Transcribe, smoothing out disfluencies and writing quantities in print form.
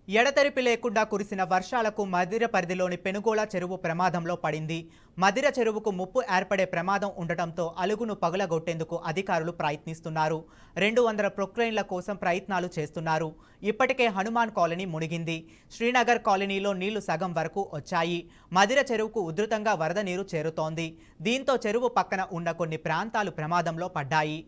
ఎడతెరిపి లేకుండా కురిసిన వర్షాలకు మదిర పరిధిలోని పెనుగోళ చెరువు ప్రమాదంలో పడింది. మదిర చెరువుకు ముప్పు ఏర్పడే ప్రమాదం ఉండటంతో అలుగును పగులగొట్టేందుకు అధికారులు ప్రయత్నిస్తున్నారు. 200 ప్రొక్లైన్ల కోసం ప్రయత్నాలు చేస్తున్నారు. ఇప్పటికే హనుమాన్ కాలనీ మునిగింది. శ్రీనగర్ కాలనీలో నీళ్లు సగం వరకు వచ్చాయి. మదిర చెరువుకు ఉధృతంగా వరద నీరు చేరుతోంది. దీంతో చెరువు పక్కన ఉన్న కొన్ని ప్రాంతాలు ప్రమాదంలో పడ్డాయి.